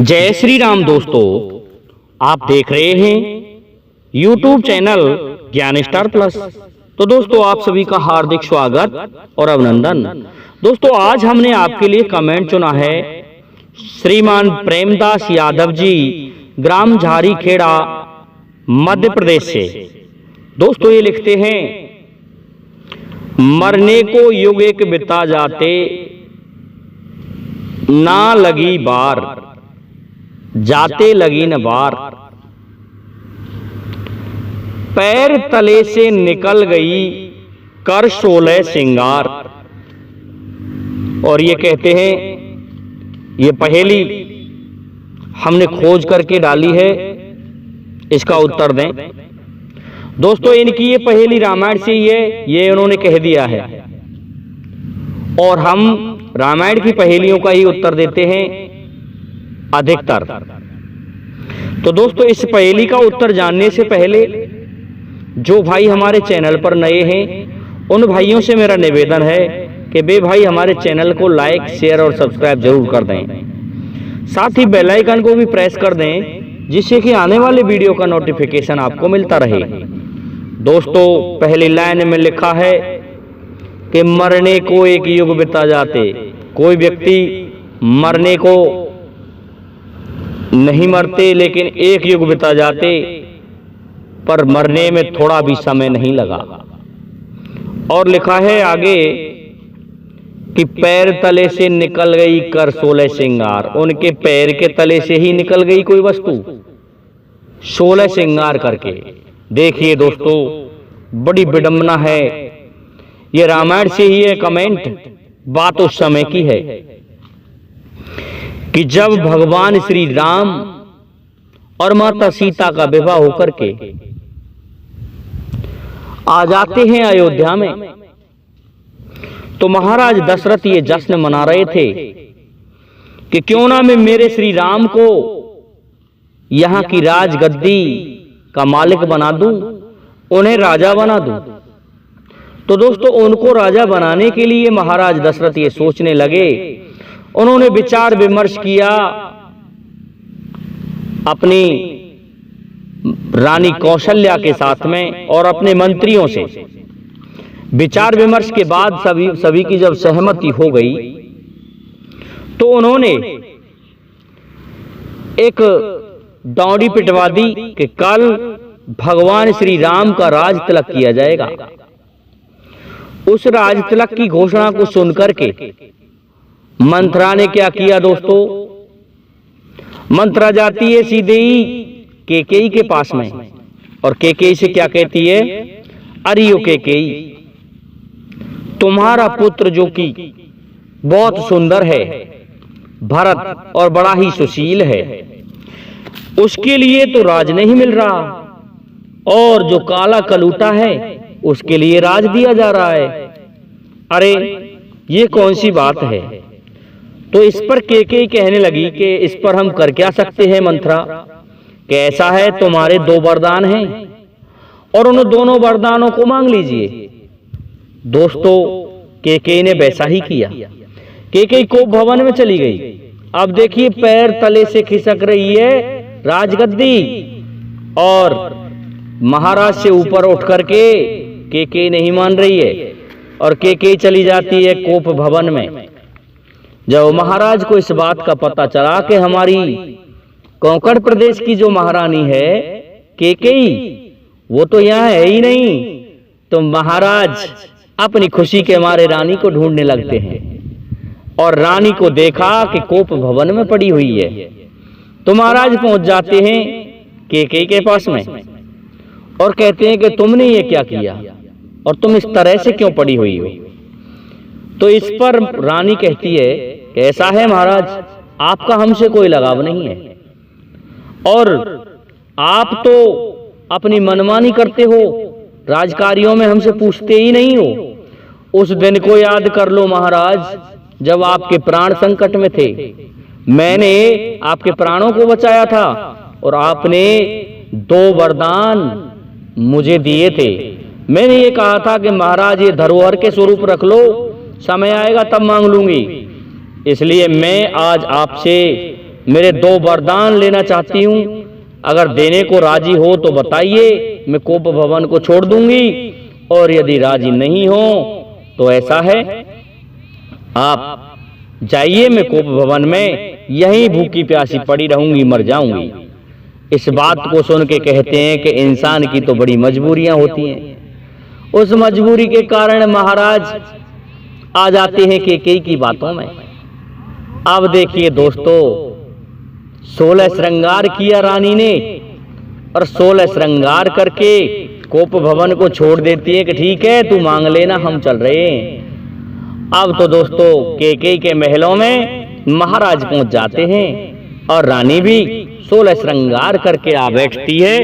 जय श्री राम दोस्तों, आप देख रहे हैं YouTube चैनल ज्ञान स्टार प्लस। तो दोस्तों, आप सभी का हार्दिक स्वागत और अभिनंदन। दोस्तों, आज हमने आपके लिए कमेंट चुना है श्रीमान प्रेमदास यादव जी, ग्राम झारी खेड़ा, मध्य प्रदेश से। दोस्तों, ये लिखते हैं, मरने को युग एक बिता जाते, ना लगी बार, जाते लगी न बार, पैर तले से निकल गई कर शोले सिंगार। और ये कहते हैं, ये पहेली हमने खोज करके डाली है, इसका उत्तर दें। दोस्तों, इनकी ये पहेली रामायण से ही है, ये उन्होंने कह दिया है, और हम रामायण की पहेलियों का ही उत्तर देते हैं अधिकतर। तो दोस्तों, इस पहेली का उत्तर जानने से पहले जो भाई हमारे चैनल पर नए हैं, उन भाइयों से मेरा निवेदन है कि वे भाई हमारे चैनल को लाइक, शेयर और सब्सक्राइब जरूर कर दें। साथ ही बेल आइकन को भी प्रेस कर दें, जिससे कि आने वाले वीडियो का नोटिफिकेशन आपको मिलता रहे। दोस्तों, पहली लाइन में लिखा है कि मरने को एक युग बिता जाते। कोई व्यक्ति मरने को नहीं मरते, लेकिन एक युग बिता जाते, पर मरने में थोड़ा भी समय नहीं लगा। और लिखा है आगे कि पैर तले से निकल गई कर सोलह सिंगार। उनके पैर के तले से ही निकल गई कोई वस्तु, 16 सिंगार करके। देखिए दोस्तों, बड़ी विडंबना है। ये रामायण से ही है कमेंट, बात उस समय की है कि जब भगवान श्री राम और माता सीता का विवाह होकर के आ जाते हैं अयोध्या में, तो महाराज दशरथ ये जश्न मना रहे थे कि क्यों ना मैं मेरे श्री राम को यहां की राजगद्दी का मालिक बना दूं, उन्हें राजा बना दूं। तो दोस्तों, उनको राजा बनाने के लिए महाराज दशरथ ये सोचने लगे। उन्होंने विचार विमर्श किया अपनी रानी कौशल्या के साथ में और अपने मंत्रियों से। विचार विमर्श के बाद सभी की जब सहमति हो गई, तो उन्होंने एक दौड़ी पिटवा दी कि कल भगवान श्री राम का राज तिलक किया जाएगा। उस राज तिलक की घोषणा को सुनकर के मंत्रा ने क्या किया दोस्तों, मंत्रा जाती है सीधे ही कैकेयी के पास में, और कैकेयी से क्या कहती है, अरे ओ कैकेयी, तुम्हारा पुत्र जो कि बहुत सुंदर है, भरत, और बड़ा ही सुशील है, उसके लिए तो राज नहीं मिल रहा, और जो काला कलूटा है उसके लिए राज दिया जा रहा है। अरे ये कौन सी बात है। तो इस पर कैकेयी कहने लगी कि इस पर हम कर क्या सकते हैं मंत्रा, कि ऐसा है, तुम्हारे 2 वरदान हैं और उन दोनों वरदानों को मांग लीजिए। दोस्तों, कैकेयी ने वैसा ही किया। कैकेयी को भवन में चली गई। अब देखिए, पैर तले से खिसक रही है राजगद्दी, और महाराज से ऊपर उठ करके कैकेयी नहीं मान रही है, और कैकेयी चली जाती है कोप भवन में। जब महाराज को इस बात का पता चला कि हमारी कोंकण प्रदेश की जो महारानी है कैकेयी, वो तो यहाँ है ही नहीं, तो महाराज अपनी खुशी के मारे रानी को ढूंढने लगते हैं, और रानी को देखा कि कोप भवन में पड़ी हुई है। तो महाराज पहुंच जाते हैं कैकेयी के पास में और कहते हैं कि तुमने ये क्या किया, और तुम इस तरह से क्यों पड़ी हुई हो। तो इस पर रानी कहती है कि ऐसा है महाराज, आपका हमसे कोई लगाव नहीं है, और आप तो अपनी मनमानी करते हो, राजकार्यों में हमसे पूछते ही नहीं हो। उस दिन को याद कर लो महाराज, जब आपके प्राण संकट में थे, मैंने आपके प्राणों को बचाया था, और आपने 2 वरदान मुझे दिए थे। मैंने ये कहा था कि महाराज ये धरोहर के स्वरूप रख लो, समय आएगा तब मांग लूंगी। इसलिए मैं आज आपसे मेरे 2 वरदान लेना चाहती हूँ, अगर देने को राजी हो तो बताइए, मैं कोप भवन को छोड़ दूंगी, और यदि राजी नहीं हो तो ऐसा है, आप जाइए, मैं कोप भवन में यहीं भूखी प्यासी पड़ी रहूंगी, मर जाऊंगी। इस बात को सुन के कहते हैं कि इंसान की तो बड़ी मजबूरियां होती हैं। उस मजबूरी के कारण महाराज आ जाते हैं केकई की बातों में। अब देखिए दोस्तों, 16 श्रृंगार किया रानी ने, और 16 श्रृंगार करके कोप भवन को छोड़ देती है कि ठीक है, तू मांग लेना, हम चल रहे हैं। अब तो दोस्तों केकई के महलों में महाराज पहुंच जाते हैं, और रानी भी 16 श्रृंगार करके आ बैठती है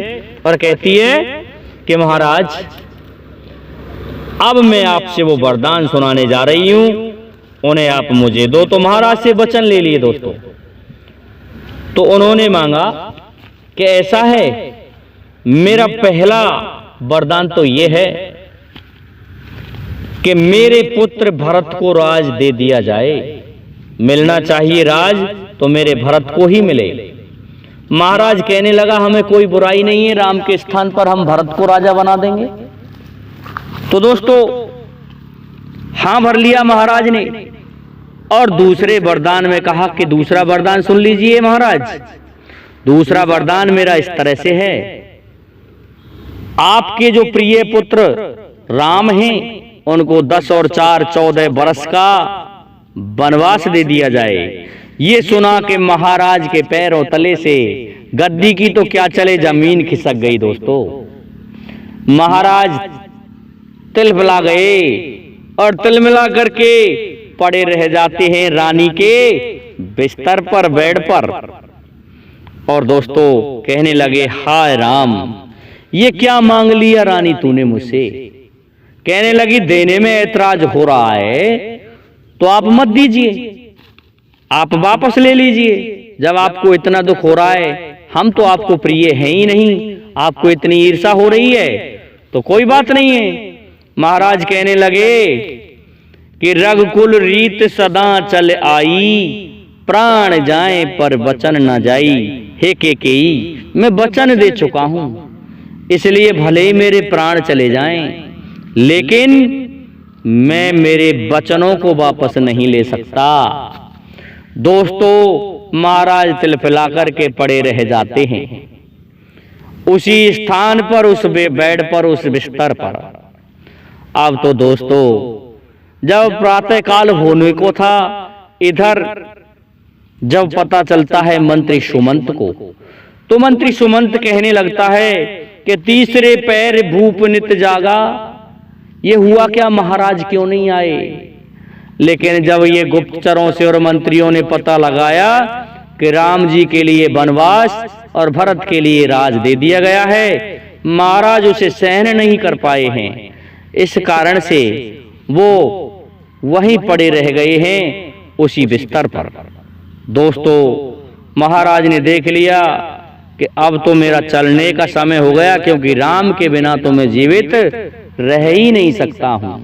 और कहती है कि महाराज, अब मैं आपसे वो वरदान सुनाने जा रही हूं, उन्हें आप मुझे दो। तो महाराज से वचन ले लिए दोस्तों। तो उन्होंने मांगा कि ऐसा है, मेरा पहला वरदान तो ये है कि मेरे पुत्र भरत को राज दे दिया जाए। मिलना चाहिए राज तो मेरे भरत को ही मिले। महाराज कहने लगा, हमें कोई बुराई नहीं है, राम के स्थान पर हम भरत को राजा बना देंगे। तो दोस्तों हां भर लिया महाराज ने, और दूसरे वरदान में कहा कि दूसरा वरदान सुन लीजिए महाराज। दूसरा वरदान मेरा इस तरह से है, आपके जो प्रिय पुत्र राम हैं, उनको 10 और 4 14 बरस का वनवास दे दिया जाए। ये सुना कि महाराज के पैरों तले से गद्दी की तो क्या चले, जमीन खिसक गई दोस्तों। महाराज तिलमिला गए, और तिलमिला करके पड़े रह जाते हैं रानी के बिस्तर पर, बेड पर। और दोस्तों कहने लगे, हाय राम, ये क्या मांग लिया रानी तूने मुझसे। कहने लगी, देने में ऐतराज हो रहा है तो आप मत दीजिए, आप वापस ले लीजिए। जब आपको इतना दुख हो रहा है, हम तो आपको प्रिय हैं ही नहीं, आपको इतनी ईर्षा हो रही है तो कोई बात नहीं है। महाराज कहने लगे कि रघुकुल रीत सदा चल आई, प्राण जाए पर वचन न जाई। हे केकई, मैं वचन दे चुका हूं, इसलिए भले ही मेरे प्राण चले जाएं, लेकिन मैं मेरे वचनों को वापस नहीं ले सकता। दोस्तों महाराज तिलफिला करके पड़े रह जाते हैं उसी स्थान पर, उस बेड पर, उस बिस्तर पर। अब तो दोस्तों जब प्रातः काल होने को था, इधर जब पता चलता है मंत्री सुमंत को, तो मंत्री सुमंत कहने लगता है कि तीसरे पैर भूप नित जागा। ये हुआ क्या, महाराज क्यों नहीं आए। लेकिन जब ये गुप्तचरों से और मंत्रियों ने पता लगाया कि राम जी के लिए वनवास और भरत के लिए राज दे दिया गया है, महाराज उसे सहन नहीं कर पाए हैं। इस कारण से वो वहीं पड़े रह गए हैं उसी बिस्तर पर। दोस्तों महाराज ने देख लिया कि अब तो मेरा चलने का समय हो गया, क्योंकि राम के बिना तो मैं जीवित रह ही नहीं सकता हूं।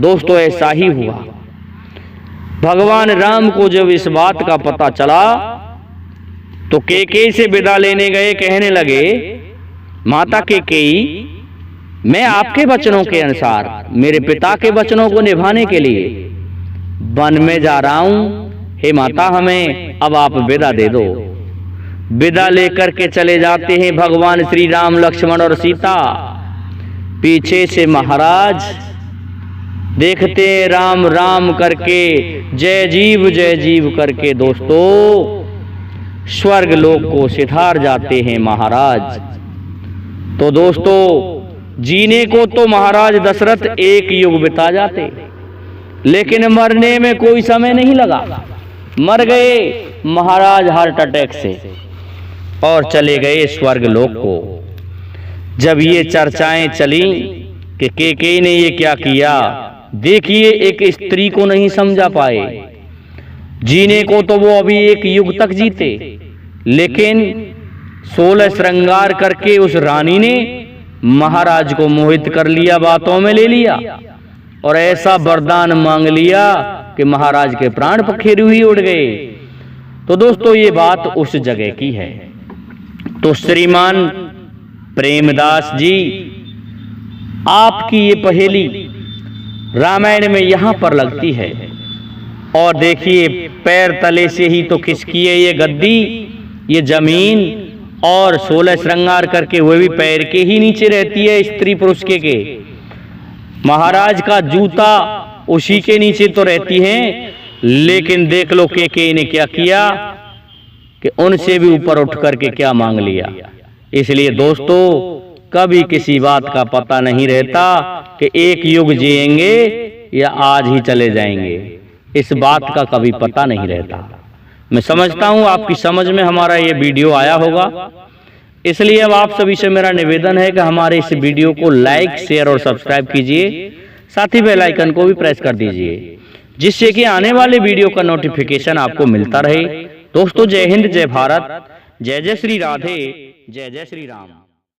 दोस्तों ऐसा ही हुआ। भगवान राम को जब इस बात का पता चला तो केकई से विदा लेने गए। कहने लगे, माता केकई, मैं आपके वचनों के अनुसार, मेरे पिता के वचनों को निभाने के लिए वन में जा रहा हूं। हे माता, हमें अब आप विदा दे दो। विदा लेकर के चले जाते हैं भगवान श्री राम, लक्ष्मण और सीता। पीछे से महाराज देखते राम राम करके, जय जीव करके दोस्तों स्वर्ग लोक को सिधार जाते हैं महाराज। तो दोस्तों जीने को तो महाराज दशरथ 1 युग बिता जाते, लेकिन मरने में कोई समय नहीं लगा। मर गए महाराज हार्ट अटैक से और चले गए स्वर्ग लोक को। जब ये चर्चाएं चली कि केकई ने ये क्या किया, देखिए एक स्त्री को नहीं समझा पाए। जीने को तो वो अभी 1 युग तक जीते, लेकिन 16 श्रृंगार करके उस रानी ने महाराज को मोहित कर लिया, बातों में ले लिया, और ऐसा वरदान मांग लिया कि महाराज के प्राण पखेरु ही उड़ गए। तो दोस्तों ये बात उस जगह की है। तो श्रीमान प्रेमदास जी, आपकी ये पहेली रामायण में यहां पर लगती है। और देखिए, पैर तले से ही तो खिसकी है ये गद्दी, ये जमीन, और 16 श्रृंगार करके वो भी पैर के ही नीचे रहती है, स्त्री पुरुष के। महाराज का जूता उसी के नीचे तो रहती है, लेकिन देख लो के ने क्या किया कि उनसे भी ऊपर उठ करके क्या मांग लिया। इसलिए दोस्तों, कभी किसी बात का पता नहीं रहता कि एक युग जिएंगे या आज ही चले जाएंगे, इस बात का कभी पता नहीं रहता। मैं समझता हूं आपकी समझ में हमारा ये वीडियो आया होगा, इसलिए अब आप सभी से मेरा निवेदन है कि हमारे इस वीडियो को लाइक, शेयर और सब्सक्राइब कीजिए, साथ ही बेल आइकन को भी प्रेस कर दीजिए, जिससे कि आने वाले वीडियो का नोटिफिकेशन आपको मिलता रहे। दोस्तों, जय हिंद, जय भारत, जय जय श्री राधे, जय जय श्री राम।